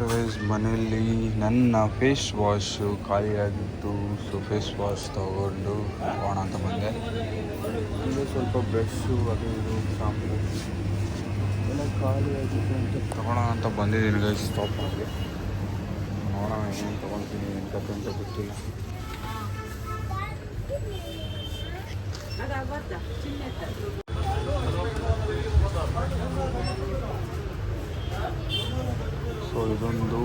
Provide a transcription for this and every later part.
So guys ಮನೆಯಲ್ಲಿ ನನ್ನ face wash ಖಾಲಿಯಾಗಿತ್ತು. ಸೊ ಫೇಸ್ ವಾಶ್ ತೊಗೊಂಡು ಹೋಗೋಣ ಅಂತ ಬಂದೆ. ಅಂದರೆ ಸ್ವಲ್ಪ ಬ್ರಷ್ಷು ಅದು ಇದು ಶಾಂಪು ಎಲ್ಲ ಖಾಲಿಯಾಗಿತ್ತು ಅಂತ ತೊಗೊಳೋಣ ಅಂತ ಬಂದಿದ್ದೀನಿ ಗೈಸ್. ಸ್ಟಾಪ್ ಮಾಡಿ ನೋಡೋಣ ಏನೇನು ತೊಗೊಳ್ತೀನಿ ಎಂತ ಅಂತ ಗೊತ್ತಿಲ್ಲ. ಸೊ ಇದೊಂದು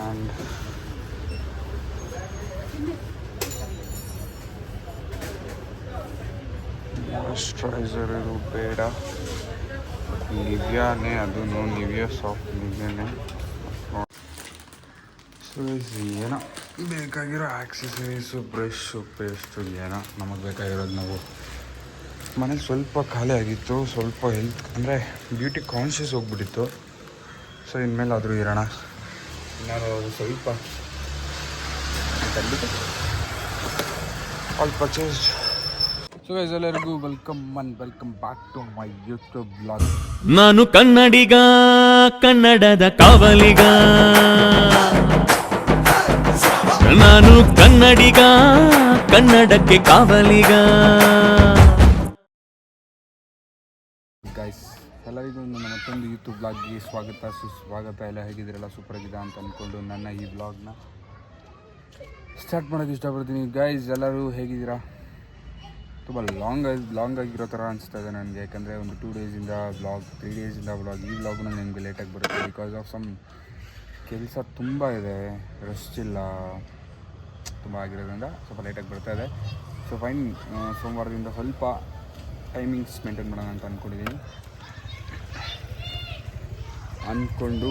ಆ್ಯಂಡ್ ಮಾಯಿಶ್ಚರೈಸರ್ ಇದು ಬೇಡ, ನಿವಿಯಾನೇ, ಅದು ನಿವಿಯಾ ಸಾಫ್ಟ್ ನಿವಿಯಾನೇ. ಸೊ ಏನೋ ಬೇಕಾಗಿರೋ ಆಕ್ಸಸರೀಸು, ಬ್ರಷ್ಷು, ಪೇಸ್ಟು ಏನೋ ನಮಗೆ ಬೇಕಾಗಿರೋದು. ನಾವು ಮನೇಲಿ ಸ್ವಲ್ಪ ಖಾಲಿ ಆಗಿತ್ತು, ಸ್ವಲ್ಪ ಹೆಲ್ತ್ ಅಂದರೆ ಬ್ಯೂಟಿ ಕಾನ್ಷಿಯಸ್ ಹೋಗ್ಬಿಟ್ಟಿತ್ತು. ಸೊ ಇನ್ಮೇಲಾದರೂ ಇರೋಣ, ಏನಾದ್ರು ಸ್ವಲ್ಪ ಖಂಡಿತ ಆಲ್ ಪರ್ಚೇಸ್ಡ್. ಸೊ ಗೈಸ್ ಎಲ್ಲರಿಗೂ welcome back to my YouTube blog. ನಾನು ಕನ್ನಡಿಗ, ಕನ್ನಡದ ಕಾವಲಿಗ. ನಾನು ಕನ್ನಡಿಗ, ಕನ್ನಡಕ್ಕೆ ಕಾವಲಿಗ. ಗೈಸ್ ಎಲ್ಲರಿಗೂ ನನ್ನ ಮತ್ತೊಂದು ಯೂಟ್ಯೂಬ್ ಬ್ಲಾಗ್ಗೆ ಸ್ವಾಗತ ಸುಸ್ವಾಗತ. ಎಲ್ಲ ಹೇಗಿದ್ದೀರಲ್ಲ, ಸೂಪರ್ ಆಗಿದೆ ಅಂತ ಅಂದ್ಕೊಂಡು ನನ್ನ ಈ ಬ್ಲಾಗ್ನ ಸ್ಟಾರ್ಟ್ ಮಾಡೋಕ್ಕೆ ಇಷ್ಟಪಡ್ತೀನಿ. ಗೈಸ್ ಎಲ್ಲರೂ ಹೇಗಿದ್ದೀರಾ? ತುಂಬ ಲಾಂಗ್ ಆಗಿರೋ ಥರ ಅನಿಸ್ತಾ ಇದೆ ನನಗೆ, ಯಾಕಂದರೆ ಒಂದು 2 ಡೇಸಿಂದ ಬ್ಲಾಗ್, 3 ಡೇಸಿಂದ ಬ್ಲಾಗ್. ಈ ಬ್ಲಾಗ್ನ ನಿಮಗೆ ಲೇಟಾಗಿ ಬರುತ್ತೆ ಬಿಕಾಸ್ ಆಫ್ ಸಮ್ ಕೆಲಸ ತುಂಬ ಇದೆ, ರೆಸ್ಟ್ ಇಲ್ಲ, ತುಂಬ ಆಗಿರೋದ್ರಿಂದ ಸ್ವಲ್ಪ ಲೇಟಾಗಿ ಬರ್ತಾ ಇದೆ. ಸೊ ಫೈನ್, ಸೋಮವಾರದಿಂದ ಸ್ವಲ್ಪ ಟೈಮಿಂಗ್ಸ್ ಮೇಂಟೈನ್ ಮಾಡೋಣ ಅಂತ ಅಂದ್ಕೊಂಡು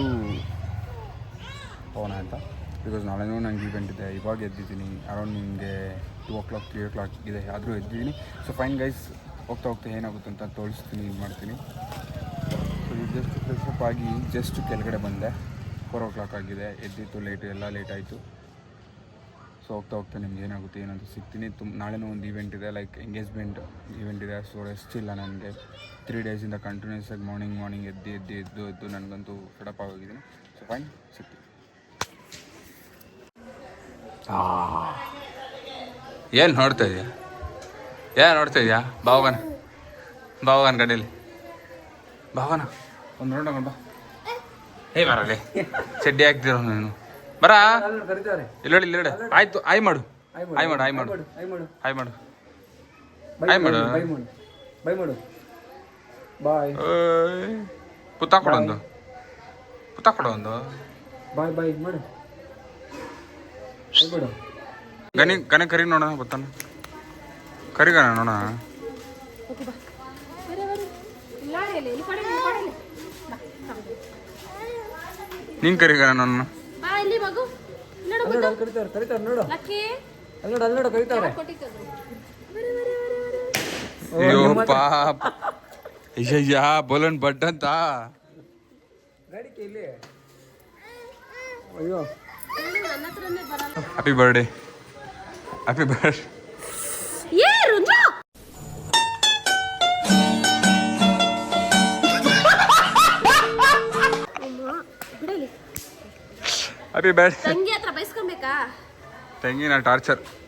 ಹೋಗೋಣ ಅಂತ. ಬಿಕಾಸ್ ನಾಳೆನೂ ನನಗೆ ಈವೆಂಟ್ ಇದೆ. ಇವಾಗ ಎದ್ದಿದ್ದೀನಿ, ಅರೌಂಡ್ ನಿಮಗೆ 2 o'clock 3 o'clock ಇದೆ, ಆದರೂ ಎದ್ದಿದ್ದೀನಿ. ಸೊ ಫೈನ್ ಗೈಸ್, ಹೋಗ್ತಾ ಏನಾಗುತ್ತೆ ಅಂತ ತೋರಿಸ್ತೀನಿ, ಇದು ಮಾಡ್ತೀನಿ. ಸೊ ಇದು ಜಸ್ಟ್ ಫ್ರೆಶಪ್ ಆಗಿ ಜಸ್ಟ್ ಕೆಳಗಡೆ ಬಂದೆ. 4 o'clock ಆಗಿದೆ, ಎದ್ದಿತ್ತು ಲೇಟು, ಎಲ್ಲ ಲೇಟ್ ಆಯಿತು. ಸೊ ಹೋಗ್ತಾ ನಿಮ್ಗೆ ಏನಾಗುತ್ತೆ ಏನಂತ ಸಿಗ್ತೀನಿ. ನಾಳೆನೂ ಒಂದು ಈವೆಂಟ್ ಇದೆ, ಲೈಕ್ ಎಂಗೇಜ್ಮೆಂಟ್ ಈವೆಂಟ್ ಇದೆ. ಸೊ ರೆಸ್ಟ್ ಇಲ್ಲ ನನಗೆ 3 ಡೇಸಿಂದ ಕಂಟಿನ್ಯೂಸ್ ಆಗಿ ಮಾರ್ನಿಂಗ್ ಎದ್ದು ನನಗಂತೂ ಫೆಡಪ್ ಆಗೋಗಿದ್ದೀನಿ. ಸೊ ಫೈನ್, ಸಿಗ್ತೀನಿ. ಏನು ನೋಡ್ತಾ ಇದೆಯಾ? ಬಾವಗನ ಗಡಿಯಲ್ಲಿ ಬಾವಗನ ಒಂದು ನೋಡೋಣ ಬಾ. ಬರಲಿ, ಚಡ್ಡಿ ಹಾಕ್ತಿರೋ ನೀನು, ಬರ ಇಲ್ಲಿ ಆಯ್ತು. ಆಯ್ ಮಾಡು ಪುತ್ತ ಕೊಡೊಂದು ಗನಿ ಕರಿ ನೋಡೋಣ, ಗೊತ್ತಾನ ಕರಿಗಣ ನೋಡೋಣ. ನೀನ್ ಕರಿಗಣ ನನ್ನ ಅಯ್ಯೋ ಪಾಪ, ಅಯ್ಯಯ್ಯ ಬೋಲನ್ ಬಡ್ ಅಂತ. Happy birthday. Happy birthday. ತಂಗಿ ನಾ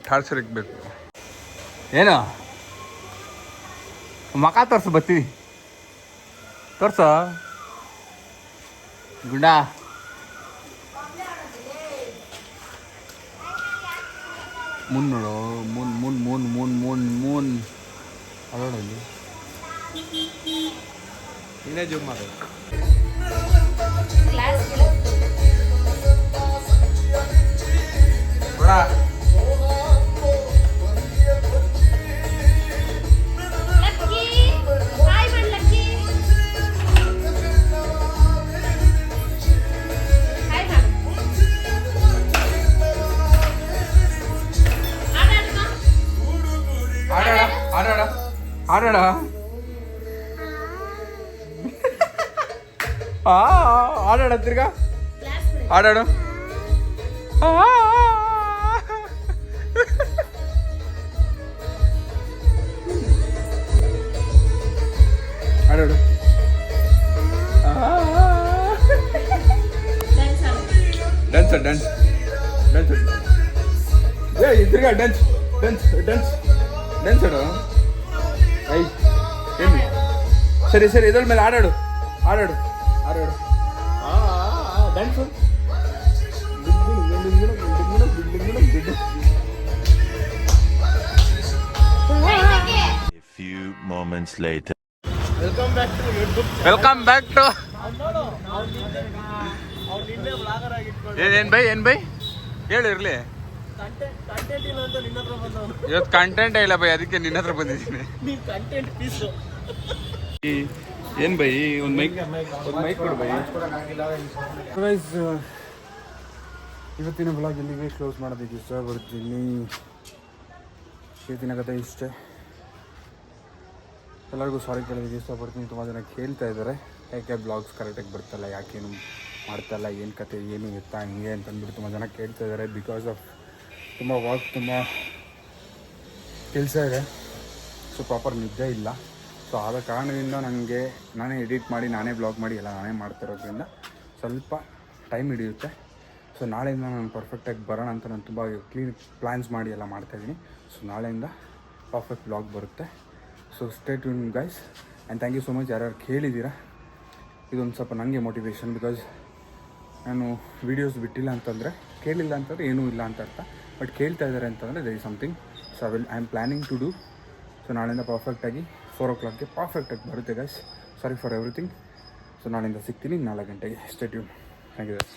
ಟಾರ್ಚರ್ ಇಕ್ಬೇಕು. ಏನು ಮಕ ತೋರ್ಸು, ಬತ್ತೀವಿ ತೋರ್ಸ ಗುಂಡ. ಮುನ್ ನೋಡು, ಮುನ್ ಅಲ್ಲೋಡಲ್ಲಿ ಇನ್ನೇ ಜೂಮ್ ಮಾಡು. ಆಡೋಣ ಆಡೋಣ ತಿರ್ಗಾ ಆಡೋಣ. ಆಡೋಣ ಡ್ಯಾನ್ಸ್ ಡ್ಯಾನ್ಸ್ ಏ ಇದ್ರಿಗ ಡ್ಯಾನ್ಸ್ ಡ್ಯಾನ್ಸ್ ಡ್ಯಾನ್ಸ್ ಡ್ಯಾನ್ಸ್ ಆಡು ಐ ಏನು ಸರಿ ಸರಿ ಇದ್ರ ಮೇಲೆ ಆಡಾಡು ಆಡಾಡು ಆಡಾಡು dance A few moments later. Welcome back to ಏನ್ ಬೈ ಹೇಳು ಇರ್ಲಿ ಇವತ್ತು ಕಂಟೆಂಟ್ ಇಲ್ಲ ಬೈ ಅದಕ್ಕೆ ನಿನ್ನ ಹತ್ರ ಬಂದಿದ್ದೀನಿ ಏನ್ ಬೈ ಒಂದು ಮೈಕ್ ಕೊಡು ಬೈ ಗೈಸ್ ಇವತ್ತಿನ ಬ್ಲಾಗ್ ಇಲ್ಲಿಗೆ ಕ್ಲೋಸ್ ಮಾಡೋದಕ್ಕೆ ಇಷ್ಟಪಡ್ತೀನಿ ಇವತ್ತಿನ ಕಥೆ ಇಷ್ಟೇ ಎಲ್ಲರಿಗೂ ಸಾರಿ ಕೇಳೋದಕ್ಕೆ ಇಷ್ಟಪಡ್ತೀನಿ ತುಂಬ ಜನ ಕೇಳ್ತಾ ಇದ್ದಾರೆ ಯಾಕೆ ಬ್ಲಾಗ್ಸ್ ಕರೆಕ್ಟಾಗಿ ಬರ್ತಲ್ಲ ಯಾಕೇನು ಮಾಡ್ತಾಯಿಲ್ಲ ಏನು ಕತೆ ಏನು ಎತ್ತ ಹಿಂಗೆ ಅಂತಂದ್ಬಿಟ್ಟು ತುಂಬ ಜನ ಕೇಳ್ತಾ ಇದ್ದಾರೆ ಬಿಕಾಸ್ ಆಫ್ ತುಂಬ ವರ್ಕ್ ತುಂಬ ಕೆಲಸ ಇದೆ ಸೊ ಪ್ರಾಪರ್ ನಿದ್ದೆ ಇಲ್ಲ ಸೊ ಆದ ಕಾರಣದಿಂದ ನನಗೆ ನಾನೇ ಎಡಿಟ್ ಮಾಡಿ ನಾನೇ ಬ್ಲಾಗ್ ಮಾಡಿ ಎಲ್ಲ ನಾನೇ ಮಾಡ್ತಿರೋದ್ರಿಂದ ಸ್ವಲ್ಪ ಟೈಮ್ ಹಿಡಿಯುತ್ತೆ ಸೊ ನಾಳೆಯಿಂದ ನಾನು ಪರ್ಫೆಕ್ಟಾಗಿ ಬರೋಣ ಅಂತ ನಾನು ತುಂಬ ಕ್ಲೀನ್ ಪ್ಲ್ಯಾನ್ಸ್ ಮಾಡಿ ಎಲ್ಲ ಮಾಡ್ತಾಯಿದ್ದೀನಿ ಸೊ ನಾಳೆಯಿಂದ ಪರ್ಫೆಕ್ಟ್ ಬ್ಲಾಗ್ ಬರುತ್ತೆ so stay tune guys and thank you so much ಯಾರ್ಯಾರು ಕೇಳಿದ್ದೀರಾ ಇದೊಂದು ಸ್ವಲ್ಪ ನನಗೆ ಮೋಟಿವೇಶನ್ ಬಿಕಾಸ್ ನಾನು ವೀಡಿಯೋಸ್ ಬಿಟ್ಟಿಲ್ಲ ಅಂತಂದರೆ ಕೇಳಿಲ್ಲ ಅಂತಂದರೆ ಏನೂ ಇಲ್ಲ ಅಂತ ಅರ್ಥ ಬಟ್ ಕೇಳ್ತಾ ಇದ್ದಾರೆ ಅಂತಂದರೆ they is something so I am planning to do so ನಾಳೆಯಿಂದ ಪರ್ಫೆಕ್ಟಾಗಿ 4 o'clockಗೆ ಪರ್ಫೆಕ್ಟಾಗಿ ಬರುತ್ತೆ guys sorry for everything so ನಾಳೆಯಿಂದ ಸಿಗ್ತೀನಿ 4 ಗಂಟೆಗೆ stay tune thank you guys